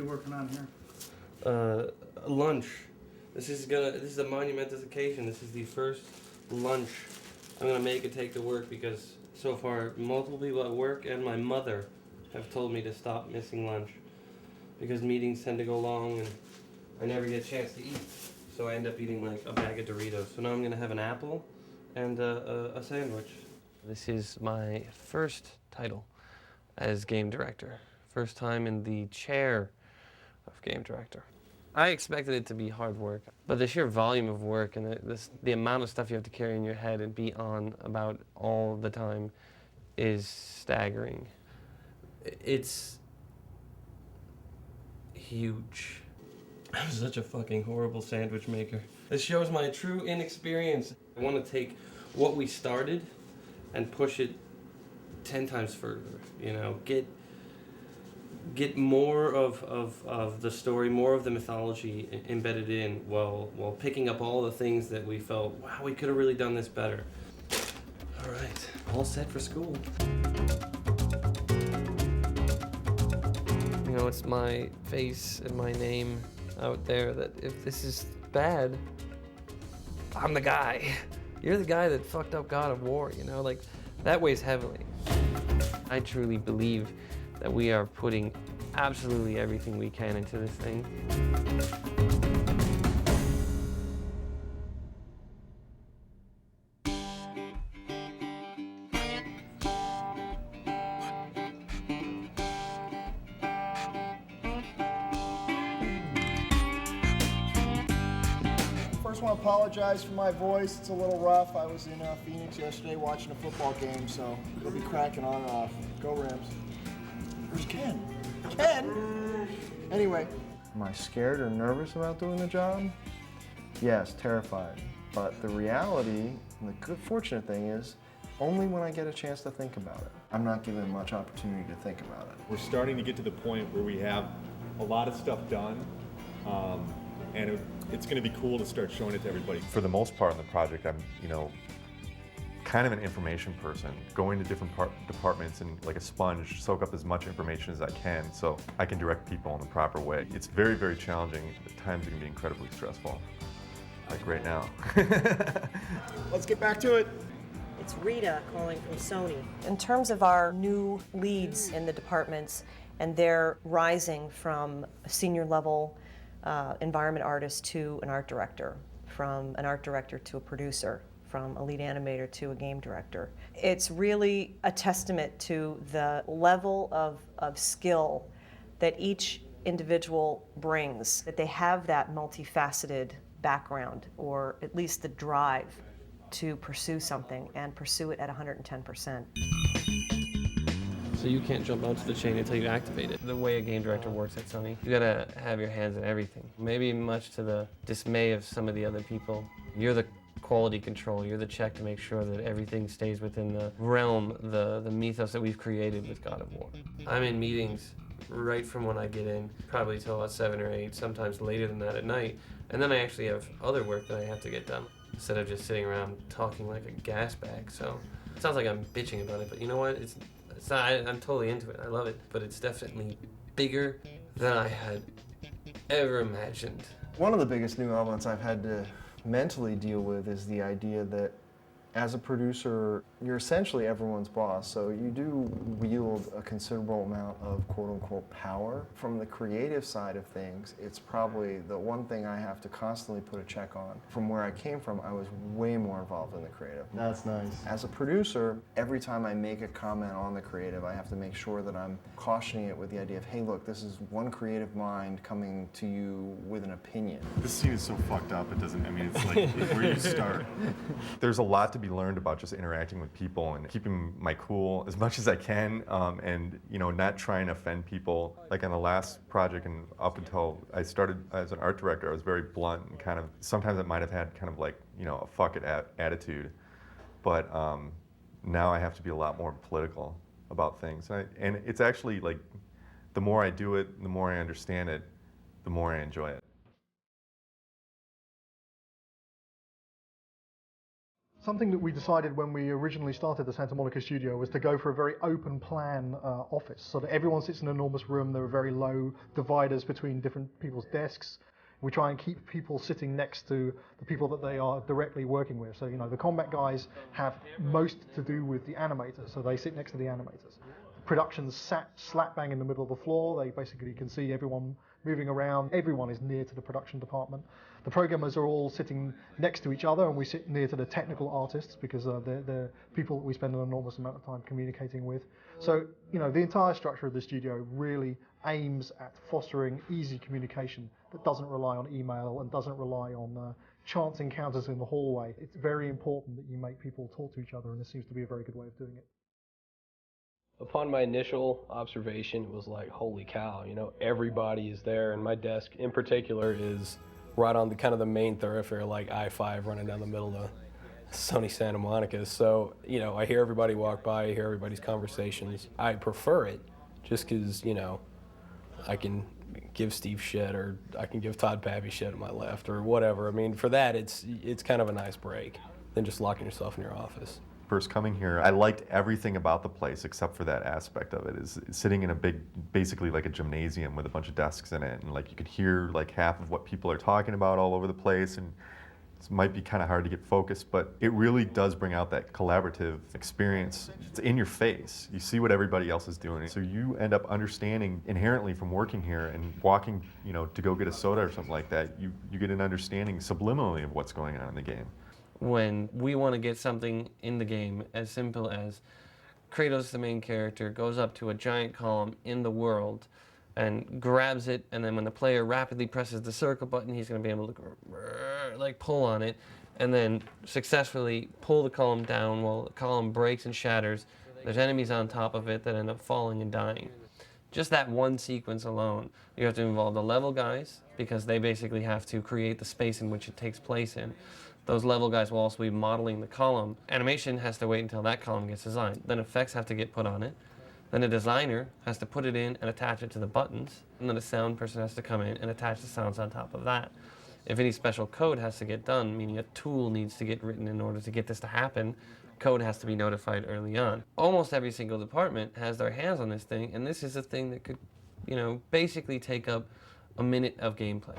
you working on here? Lunch. This is a monumentous occasion. This is the first lunch I'm gonna make and take to work because so far multiple people at work and my mother have told me to stop missing lunch because meetings tend to go long and I never get a chance to eat. So I end up eating like a bag of Doritos. So now I'm gonna have an apple and a sandwich. This is my first title as game director. First time in the chair of game director. I expected it to be hard work, but the sheer volume of work and the amount of stuff you have to carry in your head and be on about all the time is staggering. It's huge. I'm such a fucking horrible sandwich maker. This shows my true inexperience. I want to take what we started and push it 10 times further, you know, get more of the story, more of the mythology embedded in while picking up all the things that we felt, wow, we could have really done this better. All right, all set for school. You know, it's my face and my name out there that if this is bad, I'm the guy. You're the guy that fucked up God of War, you know, like that weighs heavily. I truly believe that we are putting absolutely everything we can into this thing. First, I want to apologize for my voice. It's a little rough. I was in Phoenix yesterday watching a football game, so it'll be cracking on and off. Go Rams. Where's Ken? Ken? Anyway. Am I scared or nervous about doing the job? Yes, terrified. But the reality, and the good fortunate thing is, only when I get a chance to think about it. I'm not given much opportunity to think about it. We're starting to get to the point where we have a lot of stuff done, and it's going to be cool to start showing it to everybody. For the most part in the project, I'm, kind of an information person, going to different departments and like a sponge, soak up as much information as I can so I can direct people in the proper way. It's very, very challenging. At times it can be incredibly stressful, like right now. Let's get back to it. It's Rita calling from Sony. In terms of our new leads in the departments and their rising from a senior level environment artist to an art director, from an art director to a producer, from a lead animator to a game director. It's really a testament to the level of skill that each individual brings, that they have that multifaceted background, or at least the drive to pursue something and pursue it at 110%. So you can't jump onto the chain until you activate it. The way a game director works at Sony, you gotta have your hands in everything. Maybe much to the dismay of some of the other people, you're the quality control, you're the check to make sure that everything stays within the realm, the mythos that we've created with God of War. I'm in meetings right from when I get in, probably till about 7 or 8, sometimes later than that at night, and then I actually have other work that I have to get done, instead of just sitting around talking like a gas bag. So it sounds like I'm bitching about it, but you know what? It's not, I'm totally into it, I love it, but it's definitely bigger than I had ever imagined. One of the biggest new elements I've had to mentally deal with is the idea that as a producer, you're essentially everyone's boss, so you do wield a considerable amount of quote-unquote power. From the creative side of things, it's probably the one thing I have to constantly put a check on. From where I came from, I was way more involved in the creative. That's nice. As a producer, every time I make a comment on the creative, I have to make sure that I'm cautioning it with the idea of, hey, look, this is one creative mind coming to you with an opinion. This scene is so fucked up, it doesn't, it's like, where do you start? There's a lot to be learned about just interacting with people and keeping my cool as much as I can, and not trying to offend people. Like on the last project and up until I started as an art director, I was very blunt and kind of, sometimes it might have had kind of like, a fuck it attitude, but now I have to be a lot more political about things. And it's actually like, the more I do it, the more I understand it, the more I enjoy it. Something that we decided when we originally started the Santa Monica studio was to go for a very open plan office, so that everyone sits in an enormous room. There are very low dividers between different people's desks. We try and keep people sitting next to the people that they are directly working with. So, the combat guys have most to do with the animators, so they sit next to the animators. Production's sat slap bang in the middle of the floor. They basically can see everyone moving around. Everyone is near to the production department. The programmers are all sitting next to each other, and we sit near to the technical artists because they're people that we spend an enormous amount of time communicating with. So, the entire structure of the studio really aims at fostering easy communication that doesn't rely on email and doesn't rely on chance encounters in the hallway. It's very important that you make people talk to each other, and this seems to be a very good way of doing it. Upon my initial observation, it was like, holy cow, everybody is there, and my desk in particular is right on the kind of the main thoroughfare, like I-5 running down the middle of sunny Santa Monica. So, I hear everybody walk by, I hear everybody's conversations. I prefer it just because, I can give Steve shit, or I can give Todd Pappy shit on my left, or whatever. I mean, for that, it's kind of a nice break than just locking yourself in your office. First coming here, I liked everything about the place except for that aspect of it, is sitting in a big, basically like a gymnasium with a bunch of desks in it, and like you could hear like half of what people are talking about all over the place, and it might be kind of hard to get focused, but it really does bring out that collaborative experience. It's in your face. You see what everybody else is doing, so you end up understanding inherently from working here and walking, to go get a soda or something like that. You get an understanding subliminally of what's going on in the game. When we want to get something in the game as simple as Kratos, the main character, goes up to a giant column in the world and grabs it, and then when the player rapidly presses the circle button, he's going to be able to like pull on it and then successfully pull the column down while the column breaks and shatters. There's enemies on top of it that end up falling and dying. Just that one sequence alone, you have to involve the level guys because they basically have to create the space in which it takes place in. Those level guys will also be modeling the column. Animation has to wait until that column gets designed. Then effects have to get put on it. Then a designer has to put it in and attach it to the buttons. And then a sound person has to come in and attach the sounds on top of that. If any special code has to get done, meaning a tool needs to get written in order to get this to happen, code has to be notified early on. Almost every single department has their hands on this thing, and this is a thing that could, basically take up a minute of gameplay.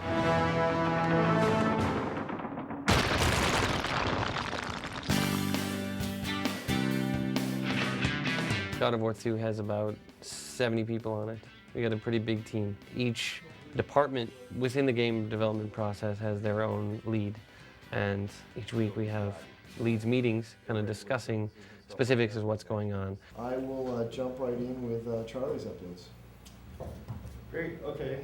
God of War 2 has about 70 people on it. We got a pretty big team. Each department within the game development process has their own lead, and each week we have leads meetings kind of discussing specifics of what's going on. I will jump right in with Charlie's updates. Great, okay.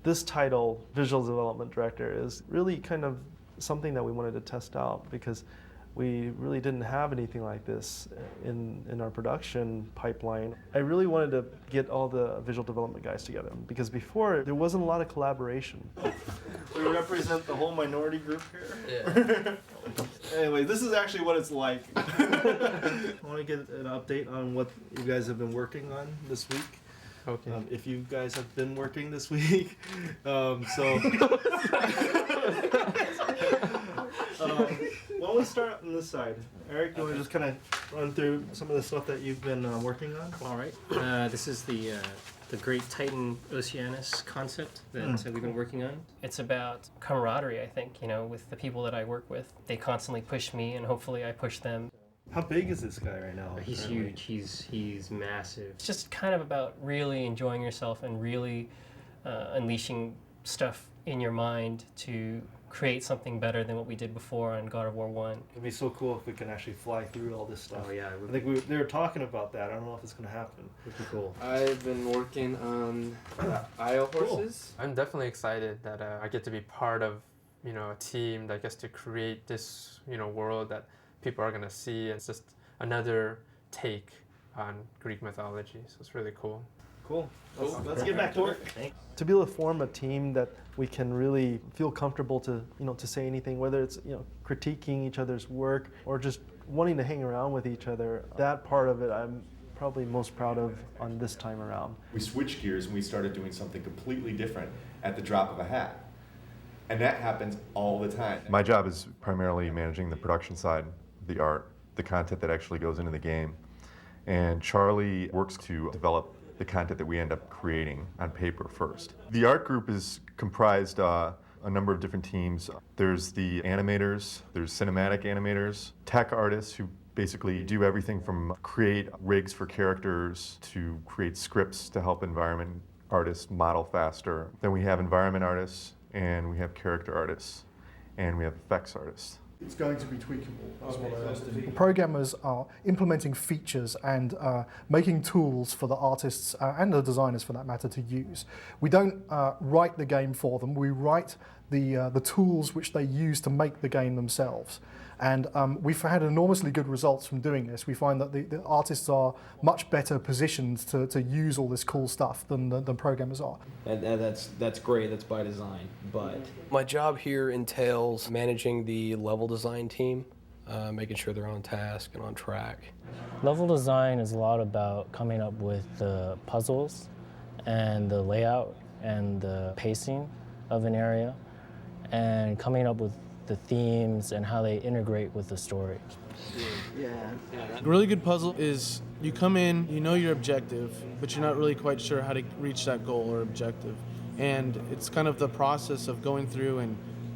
This title, Visual Development Director, is really kind of something that we wanted to test out because we really didn't have anything like this in our production pipeline. I really wanted to get all the visual development guys together because before there wasn't a lot of collaboration. We represent the whole minority group here. Yeah. Anyway, this is actually what it's like. I want to get an update on what you guys have been working on this week. Okay. If you guys have been working this week, why don't we start on this side? Eric, you want to just kind of run through some of the stuff that you've been working on? All right. This is the Great Titan Oceanus concept that we've been working on. It's about camaraderie, I think, with the people that I work with. They constantly push me, and hopefully I push them. How big is this guy right now? He's huge. He's massive. It's just kind of about really enjoying yourself and really unleashing stuff in your mind to create something better than what we did before on God of War 1. It'd be so cool if we can actually fly through all this stuff. Oh yeah, I think they were talking about that. I don't know if it's going to happen. It'd be cool. I've been working on IO horses. I'm definitely excited that I get to be part of, a team that gets to create this, world that people are going to see. It's just another take on Greek mythology, so it's really cool. Cool. Let's get back to work. To be able to form a team that we can really feel comfortable to, to say anything, whether it's, critiquing each other's work or just wanting to hang around with each other, that part of it I'm probably most proud of on this time around. We switched gears and we started doing something completely different at the drop of a hat. And that happens all the time. My job is primarily managing the production side, the art, the content that actually goes into the game. And Charlie works to develop the content that we end up creating on paper first. The art group is comprised a number of different teams. There's the animators, there's cinematic animators, tech artists who basically do everything from create rigs for characters to create scripts to help environment artists model faster. Then we have environment artists, and we have character artists, and we have effects artists. It's going to be tweakable, that's what I understand. Programmers are implementing features and making tools for the artists and the designers, for that matter, to use. We don't write the game for them, we write the tools which they use to make the game themselves. And we've had enormously good results from doing this. We find that the artists are much better positioned to use all this cool stuff than programmers are. And that's great, that's by design, but... My job here entails managing the level design team, making sure they're on task and on track. Level design is a lot about coming up with the puzzles and the layout and the pacing of an area and coming up with the themes and how they integrate with the story. A really good puzzle is you come in, you know your objective, but you're not really quite sure how to reach that goal or objective. And it's kind of the process of going through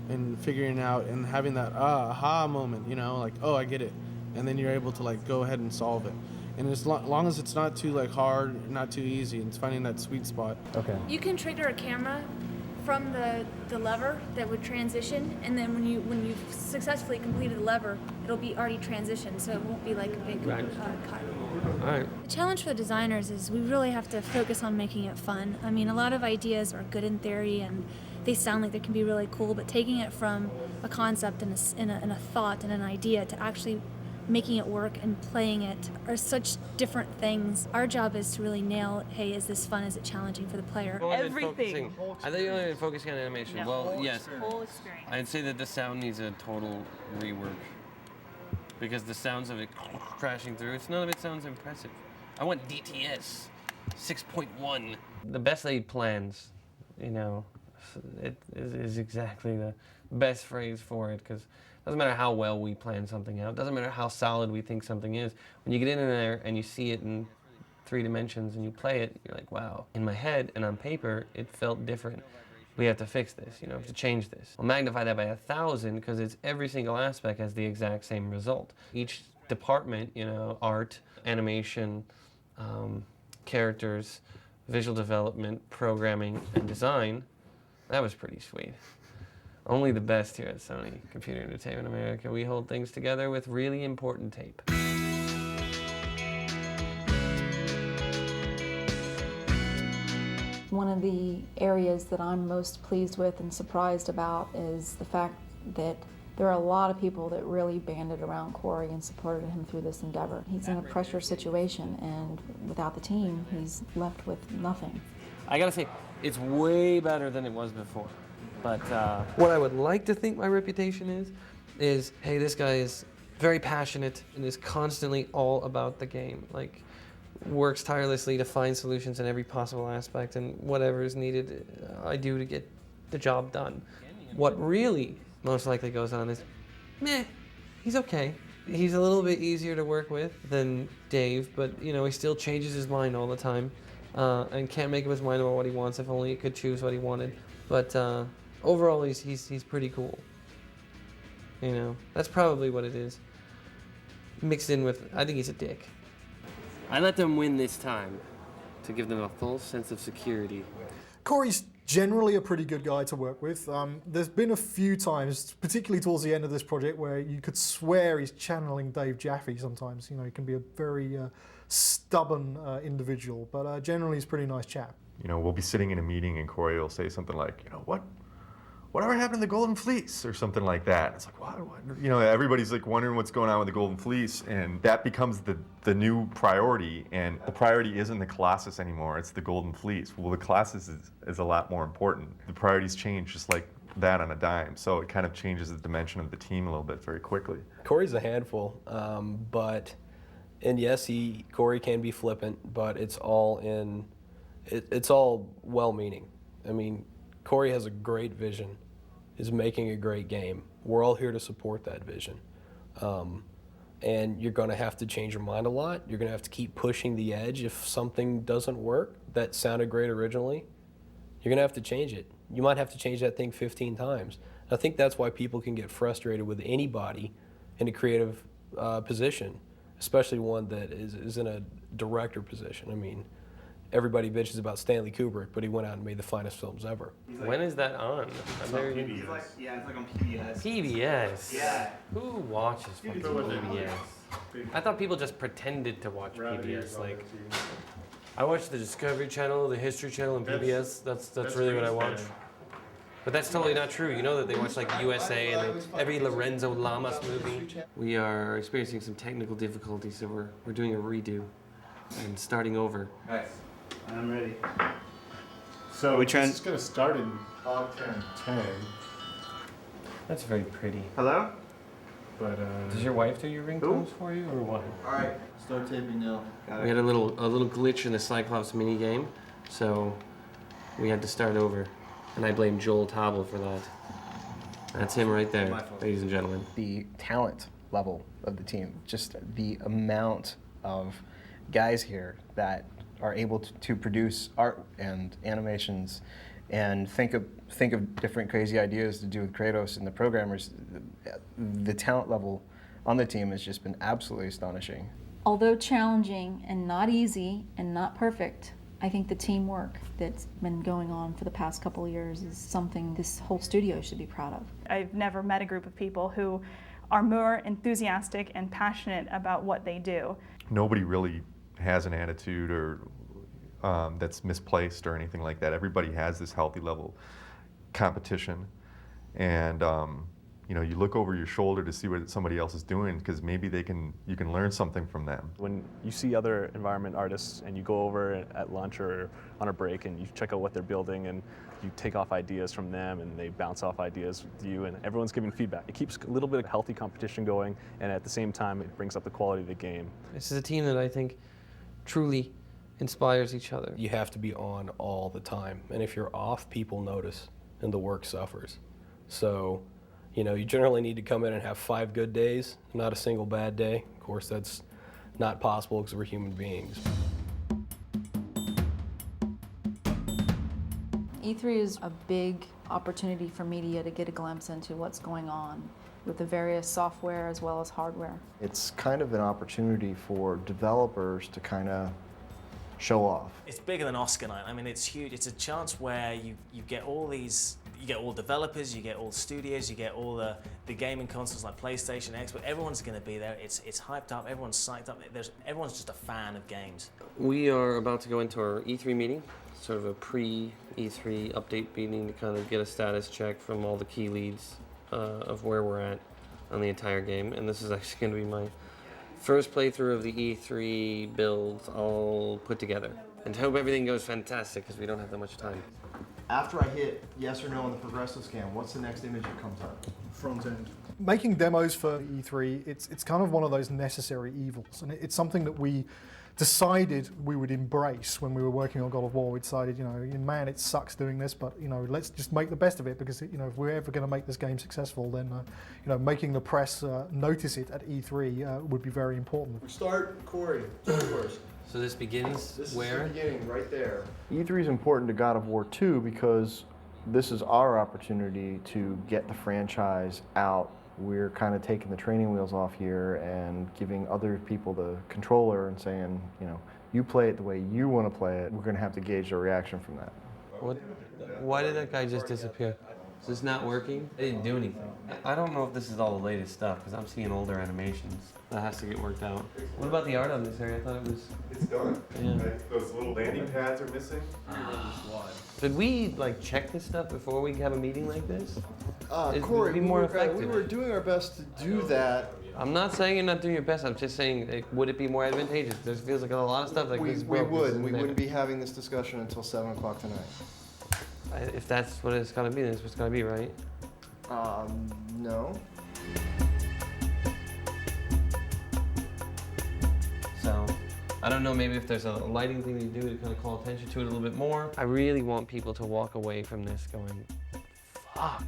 and figuring out and having that aha moment, you know, like, oh, I get it. And then you're able to like go ahead and solve it. And as long as it's not too like hard, not too easy, it's finding that sweet spot. Okay. You can trigger a camera from the lever that would transition, and then when you've successfully completed the lever, it'll be already transitioned, so it won't be like a big cut. All right. The challenge for the designers is we really have to focus on making it fun. I mean, a lot of ideas are good in theory and they sound like they can be really cool, but taking it from a concept and a thought and an idea to actually making it work and playing it are such different things. Our job is to really nail, hey, is this fun? Is it challenging for the player? Everything. I thought you only been focusing on animation. No. Well, Whole yes. experience. Whole experience. I'd say that the sound needs a total rework because the sounds of it crashing through, none of it sounds impressive. I want DTS 6.1. The best laid plans, you know, it is exactly the best phrase for it because doesn't matter how well we plan something out, doesn't matter how solid we think something is. When you get in there and you see it in 3 dimensions and you play it, you're like, wow. In my head and on paper, it felt different. We have to fix this, you know, we have to change this. We'll magnify that by 1,000 because it's every single aspect has the exact same result. Each department, you know, art, animation, characters, visual development, programming, and design, that was pretty sweet. Only the best here at Sony Computer Entertainment America. We hold things together with really important tape. One of the areas that I'm most pleased with and surprised about is the fact that there are a lot of people that really banded around Corey and supported him through this endeavor. He's in a pressure situation, and without the team, he's left with nothing. I gotta say, it's way better than it was before. But what I would like to think my reputation is, hey, this guy is very passionate and is constantly all about the game. Like, works tirelessly to find solutions in every possible aspect, and whatever is needed, I do to get the job done. What really most likely goes on is, meh, he's okay. He's a little bit easier to work with than Dave, but you know, he still changes his mind all the time and can't make up his mind about what he wants. If only he could choose what he wanted. But overall, he's pretty cool. You know, that's probably what it is. Mixed in with, I think he's a dick. I let them win this time to give them a full sense of security. Corey's generally a pretty good guy to work with. There's been a few times, particularly towards the end of this project, where you could swear he's channeling Dave Jaffe sometimes. You know, he can be a very stubborn individual, but generally he's a pretty nice chap. You know, we'll be sitting in a meeting and Corey will say something like, you know, whatever happened to the Golden Fleece or something like that. It's like, what? You know, everybody's like wondering what's going on with the Golden Fleece, and that becomes the new priority, and the priority isn't the Colossus anymore, it's the Golden Fleece. Well, the Colossus is a lot more important. The priorities change just like that on a dime, so it kind of changes the dimension of the team a little bit very quickly. Corey's a handful, and yes, Corey can be flippant, but it's all well-meaning. I mean, Corey has a great vision, is making a great game. We're all here to support that vision. And you're going to have to change your mind a lot. You're going to have to keep pushing the edge. If something doesn't work that sounded great originally, you're going to have to change it. You might have to change that thing 15 times. I think that's why people can get frustrated with anybody in a creative position, especially one that is in a director position. I mean, everybody bitches about Stanley Kubrick, but he went out and made the finest films ever. When is that on? It's on PBS. It's like on PBS. PBS? Yeah. Who watches fucking PBS? I thought people just pretended to watch PBS. Like, I watch the Discovery Channel, the History Channel, and PBS. That's really what I watch. But that's totally not true. You know that they watch like USA and every Lorenzo Lamas movie. We are experiencing some technical difficulties, so we're doing a redo and starting over. Nice. I'm ready. So it's going to start in 10. That's very pretty. Hello? But does your wife do your ringtones for you, or what? All right, start taping now. We had a little glitch in the Cyclops mini game, so we had to start over, and I blame Joel Tobble for that. That's him right there, ladies and gentlemen. The talent level of the team, just the amount of guys here that are able to produce art and animations and think of different crazy ideas to do with Kratos and the programmers. The talent level on the team has just been absolutely astonishing. Although challenging and not easy and not perfect, I think the teamwork that's been going on for the past couple of years is something this whole studio should be proud of. I've never met a group of people who are more enthusiastic and passionate about what they do. Nobody really has an attitude or that's misplaced or anything like that. Everybody has this healthy level competition, and you know, you look over your shoulder to see what somebody else is doing, because maybe you can learn something from them. When you see other environment artists and you go over at lunch or on a break and you check out what they're building and you take off ideas from them and they bounce off ideas with you and everyone's giving feedback. It keeps a little bit of healthy competition going, and at the same time it brings up the quality of the game. This is a team that I think truly inspires each other. You have to be on all the time, and if you're off, people notice and the work suffers. So, you know, you generally need to come in and have 5 good days, not a single bad day. Of course, that's not possible because we're human beings. E3 is a big opportunity for media to get a glimpse into what's going on with the various software as well as hardware. It's kind of an opportunity for developers to kind of show off. It's bigger than Oscar night. I mean, it's huge. It's a chance where you get all these, you get all developers, you get all studios, you get all the gaming consoles like PlayStation, Xbox. Everyone's going to be there. It's hyped up. Everyone's psyched up. Everyone's just a fan of games. We are about to go into our E3 meeting, sort of a pre-E3 update meeting to kind of get a status check from all the key leads of where we're at on the entire game. And this is actually going to be my first playthrough of the E3 builds all put together. And hope everything goes fantastic, because we don't have that much time. After I hit yes or no on the progressive scan, what's the next image that comes up? Front end. Making demos for E3, it's kind of one of those necessary evils, and it's something that we decided we would embrace when we were working on God of War. We decided, you know, man, it sucks doing this, but you know, let's just make the best of it, because you know, if we're ever going to make this game successful, then you know, making the press notice it at E3 would be very important. Start, Corey. Start first. So this begins This where? is the beginning, right there. E3 is important to God of War 2 because this is our opportunity to get the franchise out. We're kind of taking the training wheels off here and giving other people the controller and saying, you know, you play it the way you want to play it. We're going to have to gauge their reaction from that. Why did that guy just disappear? Is this not working? I didn't do anything. I don't know if this is all the latest stuff, because I'm seeing older animations. That has to get worked out. What about the art on this area? I thought it was... It's done. Yeah. Those little landing pads are missing. Did we like check this stuff before we have a meeting like this? Corey, be more we effective. were doing our best to do that. I'm not saying you're not doing your best. I'm just saying, like, would it be more advantageous? There feels like a lot of stuff like this. We wouldn't be having this discussion until 7 o'clock tonight. If that's what it's gonna be, then it's what's gonna be, right? No. So, I don't know, maybe if there's a lighting thing you do to kind of call attention to it a little bit more. I really want people to walk away from this going, fuck,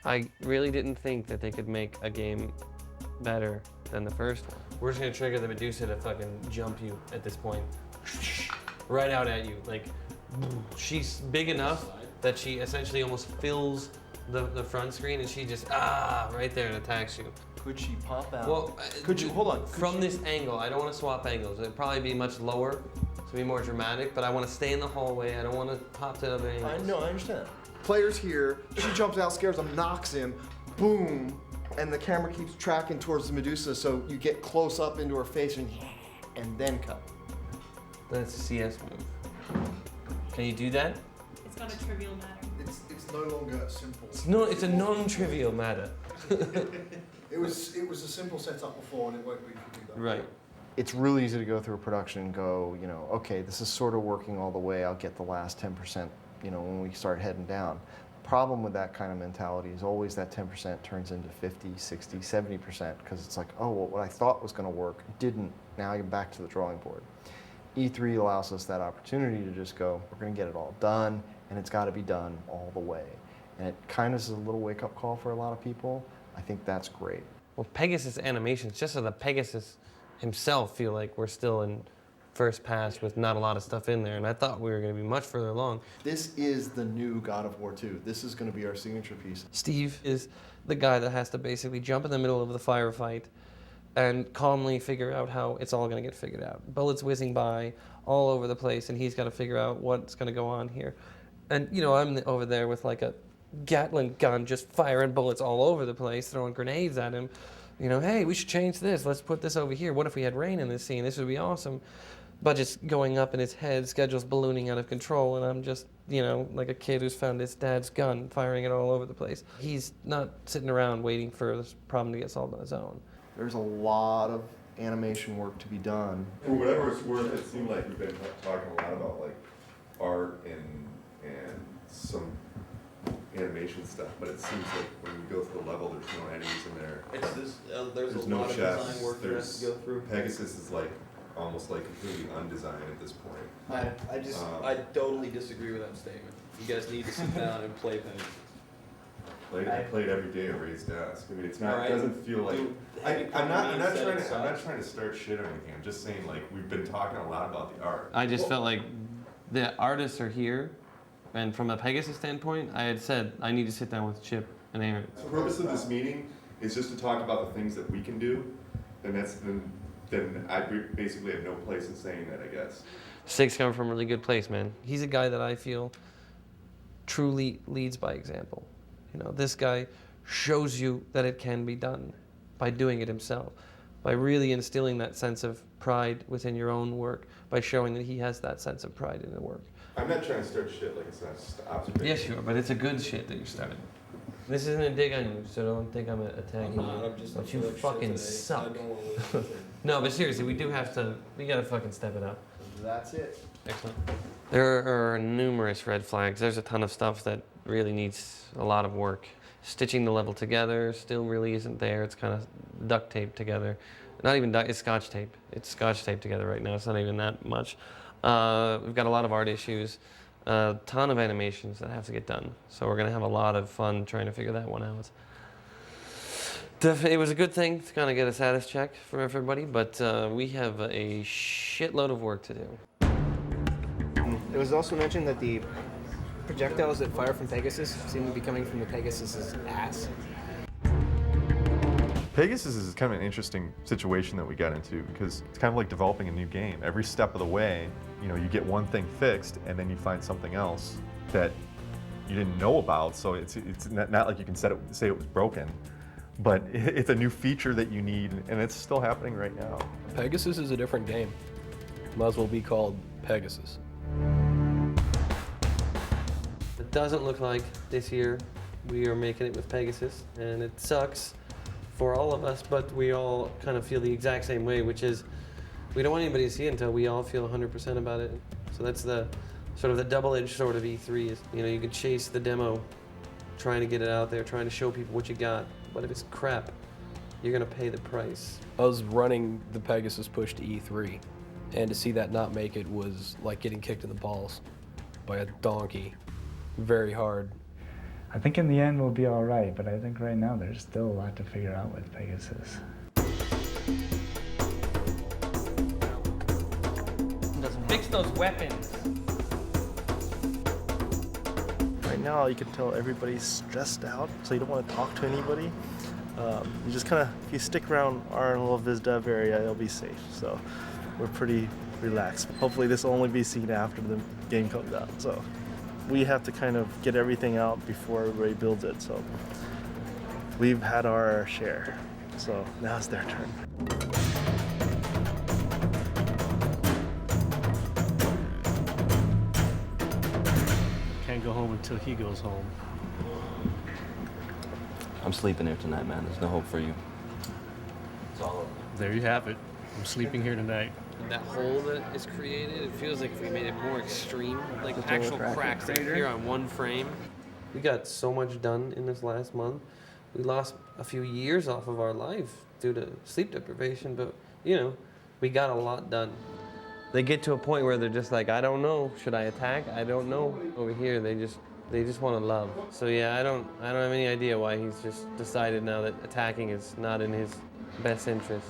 I really didn't think that they could make a game better than the first one. We're just gonna trigger the Medusa to fucking jump you at this point. Right out at you. Like, she's big enough that she essentially almost fills the front screen and she just, right there and attacks you. Could she pop out? Well, hold on. From this angle, I don't want to swap angles. It'd probably be much lower to be more dramatic, but I want to stay in the hallway. I don't want to pop to other angles. I understand. Player's here, she jumps out, scares him, knocks him, boom, and the camera keeps tracking towards the Medusa, so you get close up into her face and then cut. That's a CS move. Can you do that? It's not a trivial matter. It's no longer simple. It's a non-trivial matter. It was a simple setup before, and it won't be do that. Right. It's really easy to go through a production and go, okay, this is sort of working all the way. I'll get the last 10%, when we start heading down. Problem with that kind of mentality is always that 10% turns into 50, 60, 70% because it's like, oh, well, what I thought was going to work didn't. Now I'm back to the drawing board. E3 allows us that opportunity to just go, we're going to get it all done, and it's got to be done all the way. And it kind of is a little wake-up call for a lot of people. I think that's great. Well, Pegasus animations, just so the Pegasus himself feel like we're still in first pass with not a lot of stuff in there, and I thought we were going to be much further along. This is the new God of War 2. This is going to be our signature piece. Steve is the guy that has to basically jump in the middle of the firefight and calmly figure out how it's all going to get figured out. Bullets whizzing by all over the place, and he's got to figure out what's going to go on here. And, I'm over there with like a Gatling gun just firing bullets all over the place, throwing grenades at him. Hey, we should change this. Let's put this over here. What if we had rain in this scene? This would be awesome. Budget's going up in his head, schedule's ballooning out of control, and I'm just, like a kid who's found his dad's gun, firing it all over the place. He's not sitting around waiting for this problem to get solved on his own. There's a lot of animation work to be done. For whatever it's worth, it seemed like we've been talking a lot about like art and some animation stuff, but it seems like when we go through the level, there's no enemies in there. There's no lot of chests. design work that has to go through. Pegasus is like almost like completely undesigned at this point. I totally disagree with that statement. You guys need to sit down and play Pegasus. I played every day at Ray's desk. I mean, it's not. Right. It doesn't feel like. I'm not trying to start shit or anything. I'm just saying like we've been talking a lot about the art. I just felt like the artists are here, and from a Pegasus standpoint, I had said I need to sit down with Chip and Aaron. The purpose of this meeting is just to talk about the things that we can do, and then I basically have no place in saying that, I guess. Stig's coming from a really good place, man. He's a guy that I feel truly leads by example. This guy shows you that it can be done by doing it himself, by really instilling that sense of pride within your own work, by showing that he has that sense of pride in the work. I'm not trying to start shit, like it's not just observation. Yes, you are, but it's a good shit that you're starting. This isn't a dig on you, so don't think I'm attacking you. But you fucking suck. No, but seriously, we gotta fucking step it up. That's it. Excellent. There are numerous red flags. There's a ton of stuff that really needs a lot of work. Stitching the level together still really isn't there. It's kind of duct taped together. Not even it's scotch tape. It's scotch taped together right now. It's not even that much. We've got a lot of art issues, a ton of animations that have to get done. So we're gonna have a lot of fun trying to figure that one out. It was a good thing to kind of get a status check from everybody, but we have a shitload of work to do. It was also mentioned that the projectiles that fire from Pegasus seem to be coming from the Pegasus's ass. Pegasus is kind of an interesting situation that we got into because it's kind of like developing a new game. Every step of the way, you get one thing fixed and then you find something else that you didn't know about. So it's not like you can say it was broken, but it's a new feature that you need, and it's still happening right now. Pegasus is a different game. Might as well be called Pegasus. It doesn't look like this year we are making it with Pegasus, and it sucks for all of us, but we all kind of feel the exact same way, which is we don't want anybody to see it until we all feel 100% about it. So that's the sort of the double-edged sword of E3 is, you can chase the demo, trying to get it out there, trying to show people what you got, but if it's crap, you're gonna pay the price. I was running the Pegasus push to E3, and to see that not make it was like getting kicked in the balls by a donkey. Very hard. I think in the end we'll be all right, but I think right now there's still a lot to figure out with Pegasus. Fix those weapons. Right now you can tell everybody's stressed out, so you don't want to talk to anybody. You just kind of, if you stick around our little biz dev area, you'll be safe. So we're pretty relaxed. Hopefully this will only be seen after the game comes out. So we have to kind of get everything out before everybody builds it. So we've had our share. So now it's their turn. Can't go home until he goes home. I'm sleeping here tonight, man. There's no hope for you. It's all over. There you have it. I'm sleeping here tonight. That hole that is created, it feels like if we made it more extreme, like The actual crack cracks that appear on one frame. We got so much done in this last month. We lost a few years off of our life due to sleep deprivation, but you know, we got a lot done. They get to a point where they're just like, I don't know, should I attack? I don't know. Over here, they just want to love. So yeah, I don't have any idea why he's just decided now that attacking is not in his best interest.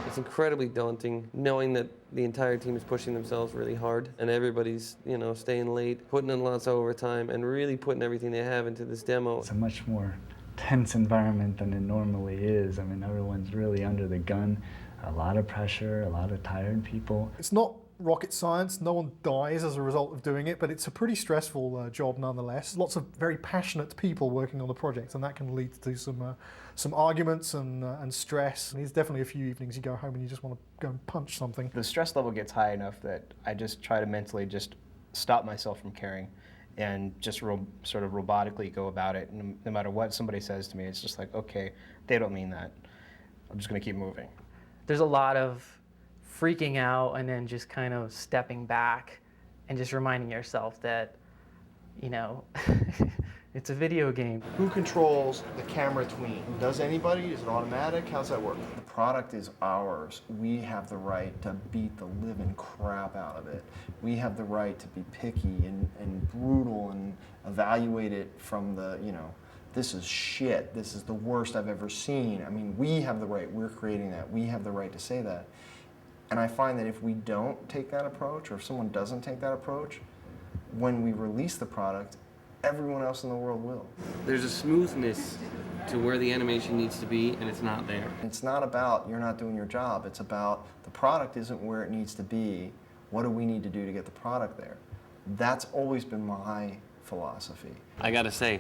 It's incredibly daunting knowing that the entire team is pushing themselves really hard and everybody's, you know, staying late, putting in lots of overtime and really putting everything they have into this demo. It's a much more tense environment than it normally is. I mean, everyone's really under the gun. A lot of pressure, a lot of tired people. It's not rocket science, no one dies as a result of doing it, but it's a pretty stressful job nonetheless. Lots of very passionate people working on the project, and that can lead to some arguments and stress. And there's definitely a few evenings you go home and you just want to go and punch something. The stress level gets high enough that I just try to mentally just stop myself from caring and just sort of robotically go about it. And no matter what somebody says to me, it's just like, okay, they don't mean that. I'm just going to keep moving. There's a lot of freaking out and then just kind of stepping back and just reminding yourself that, you know, it's a video game. Who controls the camera tween? Does anybody? Is it automatic? How's that work? The product is ours. We have the right to beat the living crap out of it. We have the right to be picky and brutal and evaluate it from the, you know, this is shit, this is the worst I've ever seen. I mean, we have the right, we're creating that, we have the right to say that. And I find that if we don't take that approach, or if someone doesn't take that approach, when we release the product, everyone else in the world will. There's a smoothness to where the animation needs to be, and it's not there. It's not about you're not doing your job, it's about the product isn't where it needs to be, what do we need to do to get the product there? That's always been my philosophy. I gotta say,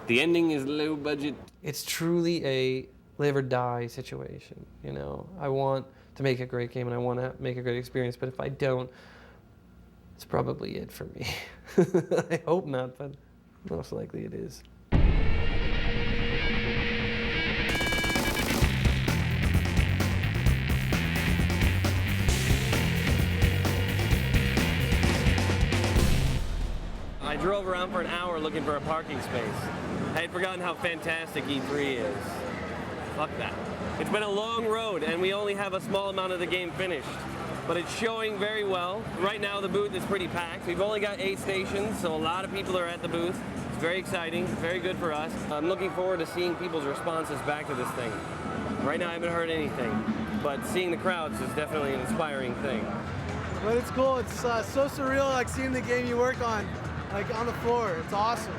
the ending is low budget. It's truly a live or die situation, you know. I want to make a great game and I want to make a great experience, but if I don't, it's probably it for me. I hope not, but most likely it is. I drove around for an hour looking for a parking space. I had forgotten how fantastic E3 is. Fuck that. It's been a long road and we only have a small amount of the game finished. But it's showing very well. Right now the booth is pretty packed. We've only got 8 stations, so a lot of people are at the booth. It's very exciting, very good for us. I'm looking forward to seeing people's responses back to this thing. Right now I haven't heard anything, but seeing the crowds is definitely an inspiring thing. But it's cool. It's so surreal, like seeing the game you work on, like on the floor. It's awesome.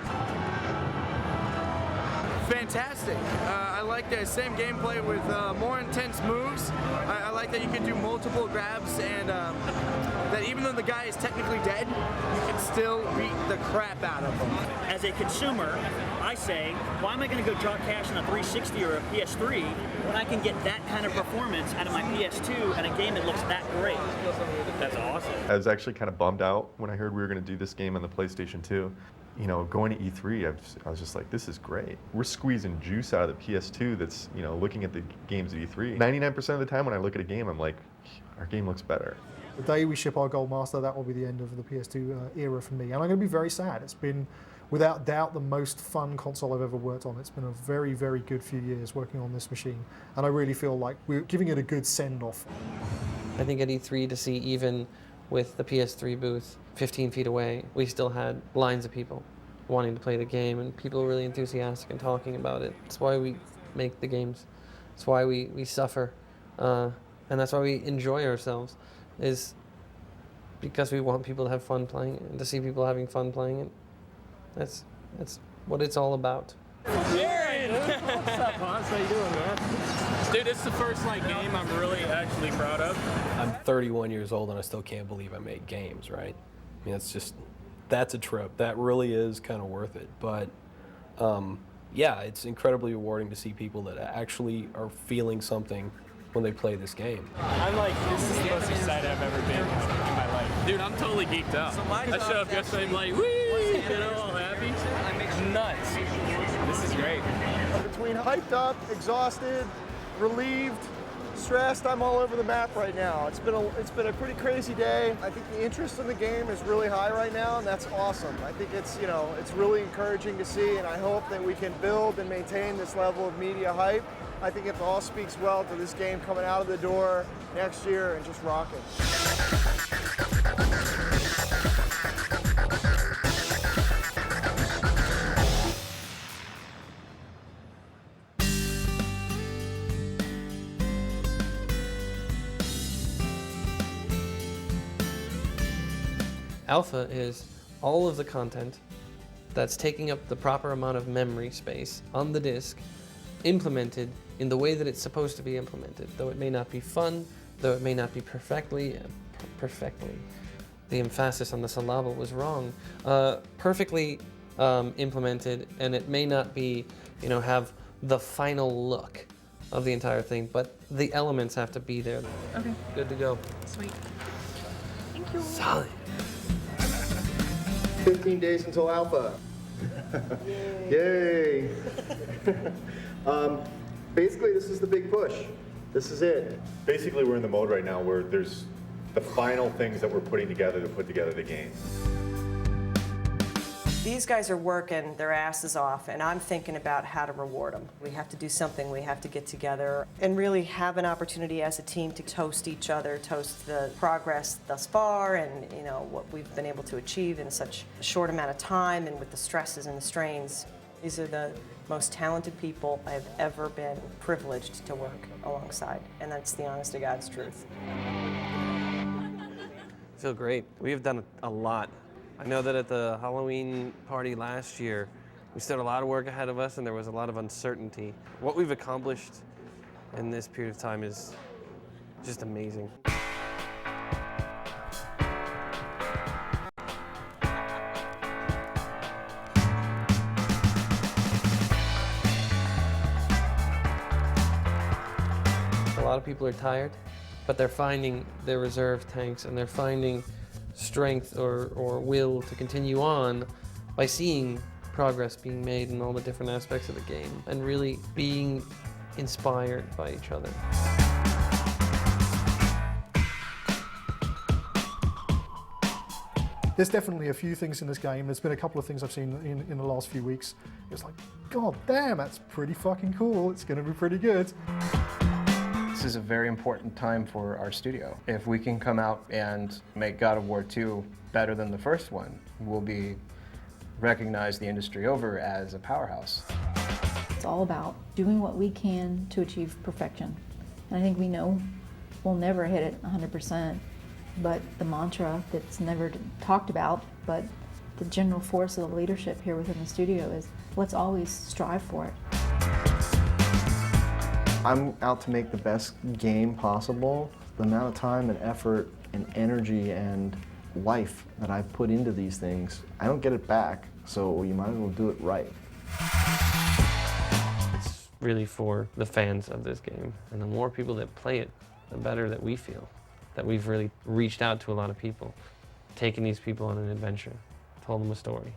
Fantastic. I like the same gameplay with more intense moves. I like that you can do multiple grabs and that even though the guy is technically dead, you can still beat the crap out of him. As a consumer, I say, why am I going to go drop cash on a 360 or a PS3 when I can get that kind of performance out of my PS2 and a game that looks that great? That's awesome. I was actually kind of bummed out when I heard we were going to do this game on the PlayStation 2. You know, going to E3, I was just like, this is great. We're squeezing juice out of the PS2 that's, you know, looking at the games at E3. 99% of the time when I look at a game, I'm like, our game looks better. The day we ship our Gold Master, that will be the end of the PS2 era for me. And I'm going to be very sad. It's been, without doubt, the most fun console I've ever worked on. It's been a very, very good few years working on this machine. And I really feel like we're giving it a good send-off. I think at E3 to see even with the PS3 booth 15 feet away, we still had lines of people wanting to play the game, and people are really enthusiastic and talking about it. That's why we make the games. That's why we suffer, and that's why we enjoy ourselves, is because we want people to have fun playing it and to see people having fun playing it. That's what it's all about. Aaron! What's up, Hans? How you doing, man? Dude, it's the first game I'm really actually proud of. I'm 31 years old and I still can't believe I made games, right? I mean, that's a trip. That really is kind of worth it. But yeah, it's incredibly rewarding to see people that actually are feeling something when they play this game. This is the most excited I've ever been in my life. Dude, I'm totally geeked out. I showed up yesterday, I'm like, whee! You know, all happy. Nuts. This is great. Between hyped up, exhausted, relieved, stressed, I'm all over the map right now. It's been a pretty crazy day. I think the interest in the game is really high right now, and that's awesome. I think it's really encouraging to see, and I hope that we can build and maintain this level of media hype. I think it all speaks well to this game coming out of the door next year and just rocking. Alpha is all of the content that's taking up the proper amount of memory space on the disk, implemented in the way that it's supposed to be implemented, though it may not be fun, though it may not be perfectly, the emphasis on the syllable was wrong, perfectly implemented, and it may not be, have the final look of the entire thing, but the elements have to be there. Okay. Good to go. Sweet. Thank you. Solid. 15 days until alpha. Yay! Basically, this is the big push. This is it. Basically, we're in the mode right now where there's the final things that we're putting together to put together the game. These guys are working their asses off, and I'm thinking about how to reward them. We have to do something. We have to get together and really have an opportunity as a team to toast each other, toast the progress thus far, and what we've been able to achieve in such a short amount of time, and with the stresses and the strains. These are the most talented people I've ever been privileged to work alongside, and that's the honest to God's truth. I feel great. We have done a lot. I know that at the Halloween party last year, we still had a lot of work ahead of us and there was a lot of uncertainty. What we've accomplished in this period of time is just amazing. A lot of people are tired, but they're finding their reserve tanks and they're finding strength or will to continue on by seeing progress being made in all the different aspects of the game and really being inspired by each other. There's definitely a few things in this game. There's been a couple of things I've seen in the last few weeks. It's like, God damn, that's pretty fucking cool. It's going to be pretty good. This is a very important time for our studio. If we can come out and make God of War 2 better than the first one, we'll be recognized the industry over as a powerhouse. It's all about doing what we can to achieve perfection. And I think we know we'll never hit it 100%, but the mantra that's never talked about, but the general force of the leadership here within the studio is let's always strive for it. I'm out to make the best game possible. The amount of time and effort and energy and life that I've put into these things, I don't get it back, so you might as well do it right. It's really for the fans of this game, and the more people that play it, the better that we feel, that we've really reached out to a lot of people, taken these people on an adventure, told them a story.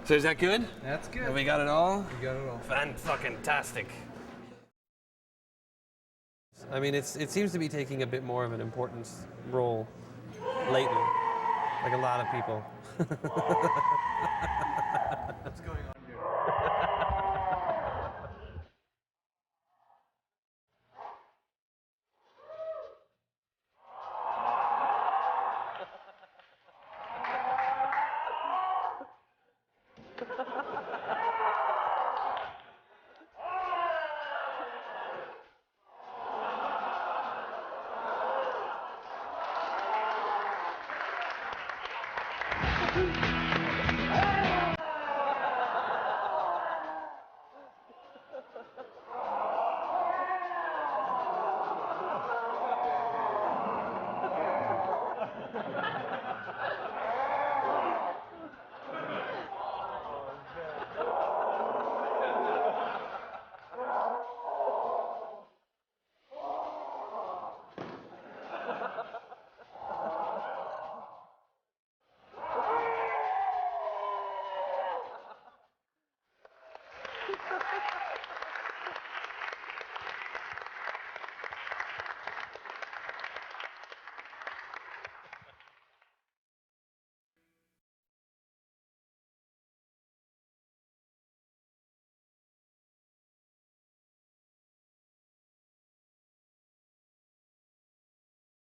So is that good? That's good. Have we got it all? We got it all. Fan-fucking-tastic. I mean, it seems to be taking a bit more of an important role lately, like a lot of people.